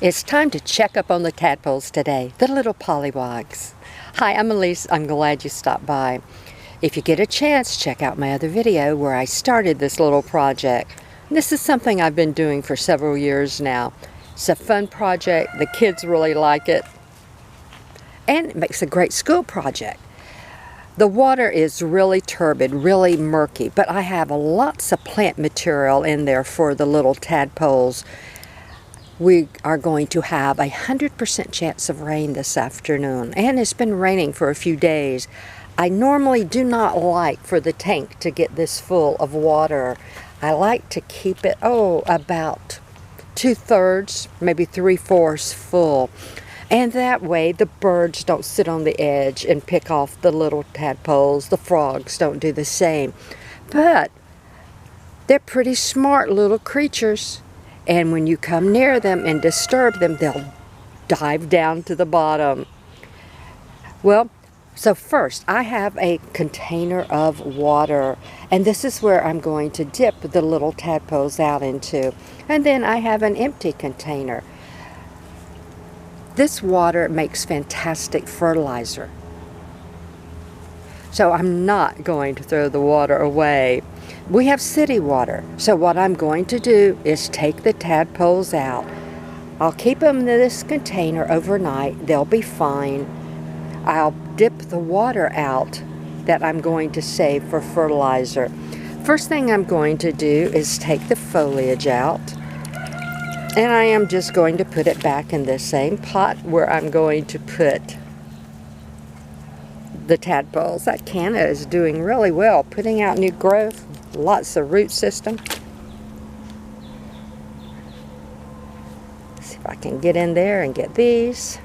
It's time to check up on the tadpoles today, the little pollywogs. Hi, I'm Elise. I'm glad you stopped by. If you get a chance, check out my other video where I started this little project. This is something I've been doing for several years now. It's a fun project. The kids really like it. And it makes a great school project. The water is really turbid, really murky, but I have lots of plant material in there for the little tadpoles. We are going to have 100% chance of rain this afternoon, and it's been raining for a few days. I normally do not like for the tank to get this full of water. I like to keep it, about 2/3, maybe 3/4 full. And that way the birds don't sit on the edge and pick off the little tadpoles. The frogs don't do the same. But they're pretty smart little creatures. And when you come near them and disturb them, they'll dive down to the bottom. Well, so first I have a container of water, and this is where I'm going to dip the little tadpoles out into. And then I have an empty container. This water makes fantastic fertilizer. So I'm not going to throw the water away. We have city water, so what I'm going to do is take the tadpoles out. I'll keep them in this container overnight. They'll be fine. I'll dip the water out that I'm going to save for fertilizer. First thing I'm going to do is take the foliage out, and I am just going to put it back in the same pot where I'm going to put the tadpoles. That canna is doing really well, putting out new growth. Lots of root system. See if I can get in there and get these.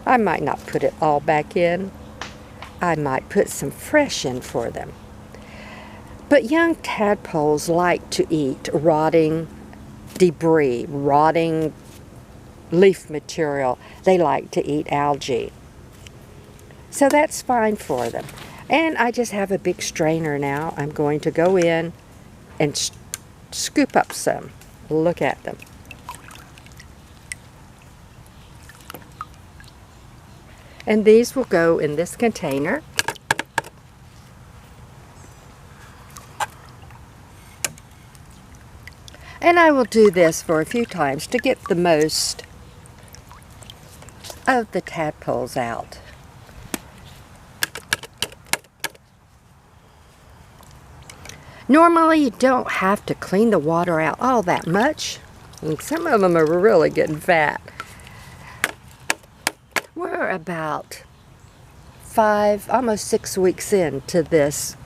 I might not put it all back in. I might put some fresh in for them. But young tadpoles like to eat rotting debris, rotting leaf material. They like to eat algae. So that's fine for them. And I just have a big strainer now. I'm going to go in and scoop up some. Look at them. And these will go in this container. And I will do this for a few times to get the most of the tadpoles out. Normally, you don't have to clean the water out all that much. And some of them are really getting fat. We're about 5, almost 6 weeks into this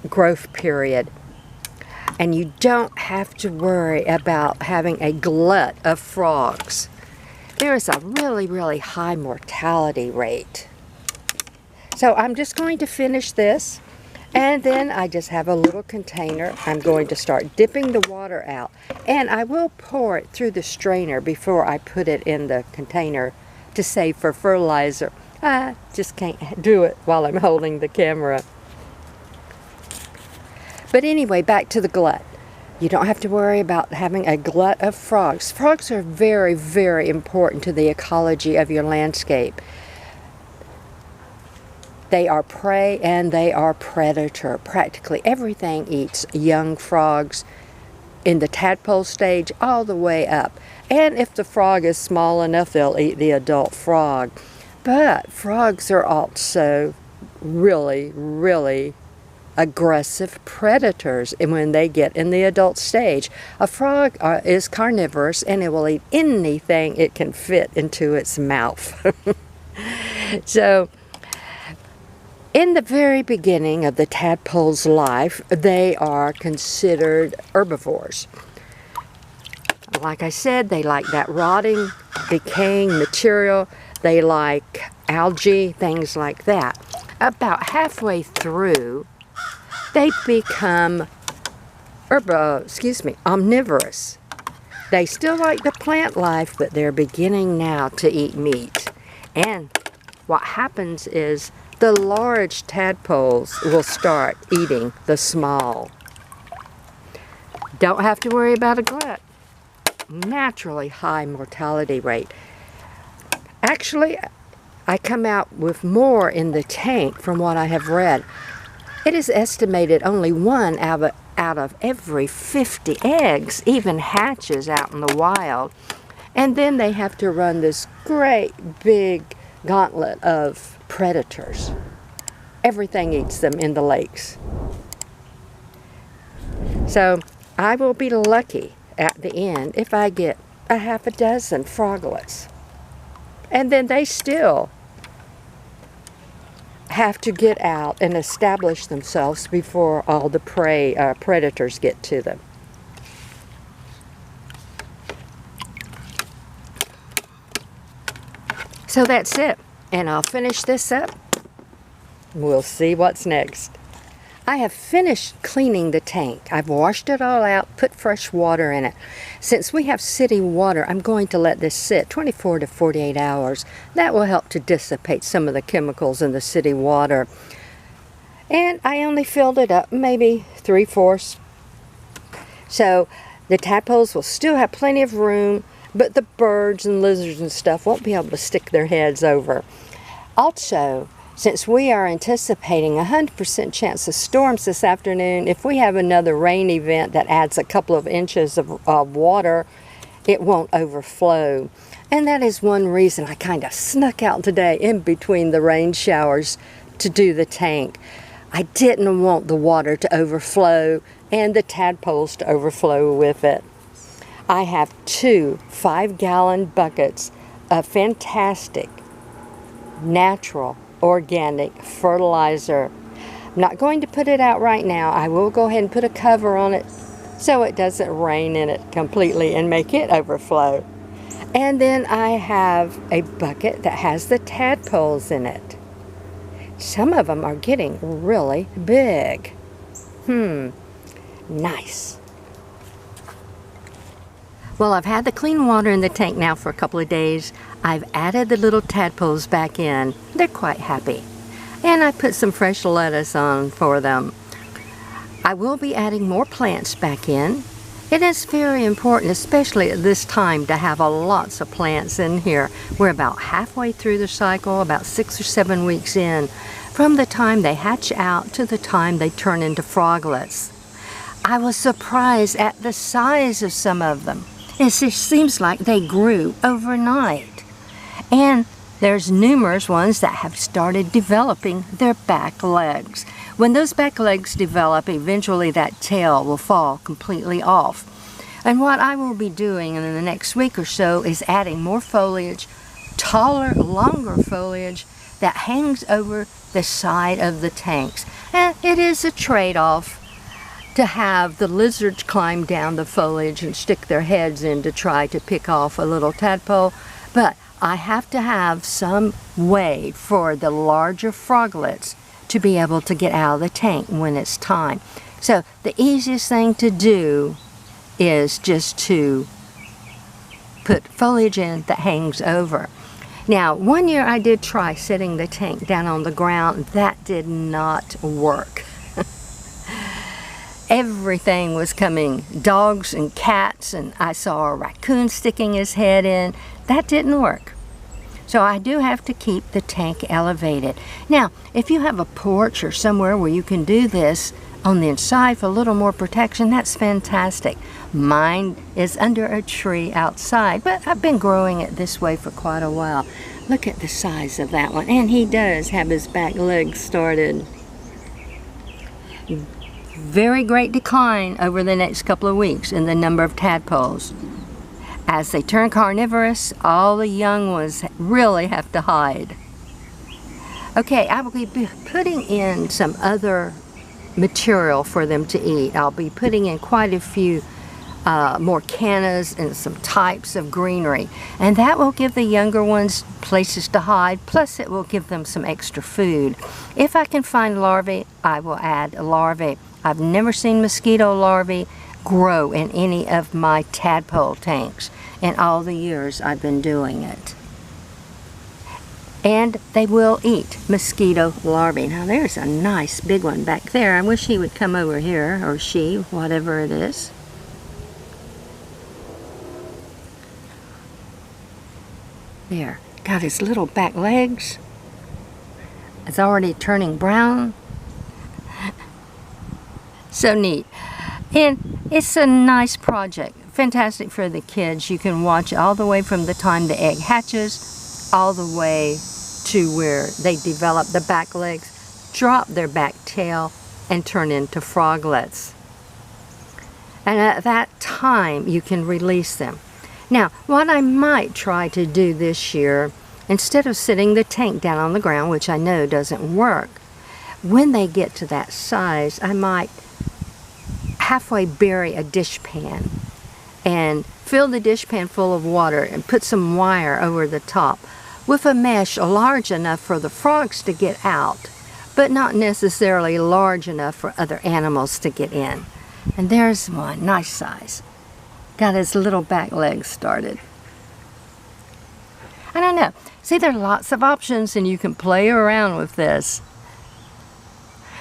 growth period. And you don't have to worry about having a glut of frogs. There is a really, really high mortality rate. So I'm just going to finish this. And then I just have a little container. I'm going to start dipping the water out. And I will pour it through the strainer before I put it in the container to save for fertilizer. I just can't do it while I'm holding the camera. But anyway, back to the glut. You don't have to worry about having a glut of frogs. Frogs are very, very important to the ecology of your landscape. They are prey and they are predator. Practically everything eats young frogs in the tadpole stage all the way up. And if the frog is small enough, they'll eat the adult frog. But frogs are also really, really aggressive predators when they get in the adult stage. A frog is carnivorous, and it will eat anything it can fit into its mouth. So, in the very beginning of the tadpole's life, they are considered herbivores. Like I said, they like that rotting, decaying material. They like algae, things like that. About halfway through, they become omnivorous. They still like the plant life, but they're beginning now to eat meat. And what happens is the large tadpoles will start eating the small. Don't have to worry about a glut. naturally high mortality rate. Actually, I come out with more in the tank from what I have read. It is estimated only one out of every 50 eggs even hatches out in the wild. And then they have to run this great big gauntlet of predators. Everything eats them in the lakes. So I will be lucky at the end if I get a half a dozen froglets. And then they still have to get out and establish themselves before all the predators get to them. So that's it, and I'll finish this up. We'll see what's next. I have finished cleaning the tank. I've washed it all out, put fresh water in it. Since we have city water, I'm going to let this sit 24 to 48 hours. That will help to dissipate some of the chemicals in the city water. And I only filled it up maybe 3/4. So the tadpoles will still have plenty of room, but the birds and lizards and stuff won't be able to stick their heads over. Also, since we are anticipating a 100% chance of storms this afternoon, if we have another rain event that adds a couple of inches of water, it won't overflow. And that is one reason I kind of snuck out today in between the rain showers to do the tank. I didn't want the water to overflow and the tadpoles to overflow with it. I have 2 5-gallon buckets of fantastic, natural, organic fertilizer. I'm not going to put it out right now. I will go ahead and put a cover on it so it doesn't rain in it completely and make it overflow. And then I have a bucket that has the tadpoles in it. Some of them are getting really big. Nice. Well, I've had the clean water in the tank now for a couple of days. I've added the little tadpoles back in. They're quite happy. And I put some fresh lettuce on for them. I will be adding more plants back in. It is very important, especially at this time, to have lots of plants in here. We're about halfway through the cycle, about 6 or 7 weeks in, from the time they hatch out to the time they turn into froglets. I was surprised at the size of some of them. It just seems like they grew overnight. And there's numerous ones that have started developing their back legs. When those back legs develop, eventually that tail will fall completely off. And what I will be doing in the next week or so is adding more foliage, taller, longer foliage that hangs over the side of the tanks. And it is a trade-off to have the lizards climb down the foliage and stick their heads in to try to pick off a little tadpole, but I have to have some way for the larger froglets to be able to get out of the tank when it's time. So the easiest thing to do is just to put foliage in that hangs over. Now, one year I did try setting the tank down on the ground. That did not work. Everything was coming, dogs and cats, and I saw a raccoon sticking his head in. That didn't work. So I do have to keep the tank elevated. Now, if you have a porch or somewhere where you can do this on the inside for a little more protection, that's fantastic. Mine is under a tree outside, but I've been growing it this way for quite a while. Look at the size of that one, and he does have his back legs started. Very great decline over the next couple of weeks in the number of tadpoles. As they turn carnivorous, all the young ones really have to hide. Okay, I will be putting in some other material for them to eat. I'll be putting in quite a few more cannas and some types of greenery. And that will give the younger ones places to hide, plus it will give them some extra food. If I can find larvae, I will add larvae. I've never seen mosquito larvae grow in any of my tadpole tanks in all the years I've been doing it. And they will eat mosquito larvae. Now there's a nice big one back there. I wish he would come over here, or she, whatever it is. There, got his little back legs. It's already turning brown. So neat. And it's a nice project. Fantastic for the kids. You can watch all the way from the time the egg hatches all the way to where they develop the back legs, drop their back tail, and turn into froglets. And at that time, you can release them. Now, what I might try to do this year, instead of sitting the tank down on the ground, which I know doesn't work, when they get to that size, I might halfway bury a dishpan and fill the dishpan full of water and put some wire over the top with a mesh large enough for the frogs to get out, but not necessarily large enough for other animals to get in. And there's one, nice size. Got his little back legs started. I don't know. See, there are lots of options and you can play around with this.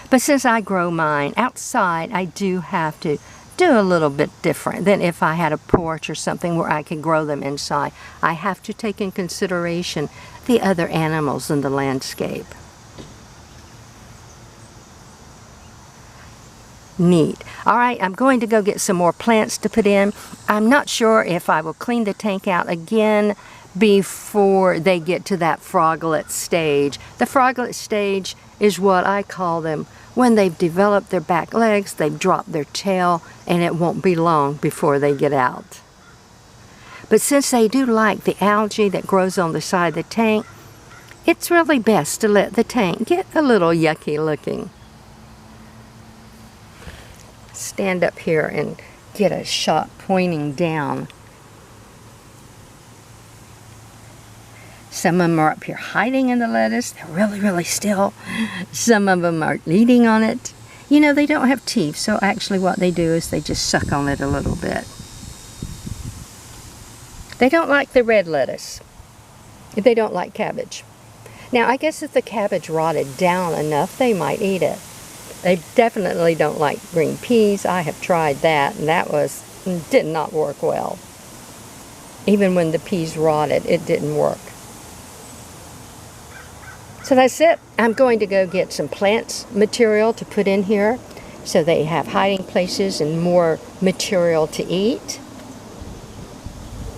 But since I grow mine outside, I do have to do a little bit different than if I had a porch or something where I could grow them inside. I have to take in consideration the other animals in the landscape. Neat. All right, I'm going to go get some more plants to put in. I'm not sure if I will clean the tank out again before they get to that froglet stage. The froglet stage is what I call them. When they've developed their back legs, they've dropped their tail, and it won't be long before they get out. But since they do like the algae that grows on the side of the tank, it's really best to let the tank get a little yucky looking. Stand up here and get a shot pointing down. Some of them are up here hiding in the lettuce. They're really, really still. Some of them are eating on it. You know, they don't have teeth, so actually what they do is they just suck on it a little bit. They don't like the red lettuce. They don't like cabbage. Now, I guess if the cabbage rotted down enough, they might eat it. They definitely don't like green peas. I have tried that, and that did not work well. Even when the peas rotted, it didn't work. So that's it. I'm going to go get some plants material to put in here so they have hiding places and more material to eat.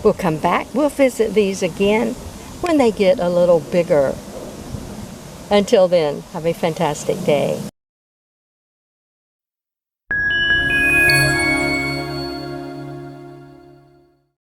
We'll come back. We'll visit these again when they get a little bigger. Until then, have a fantastic day.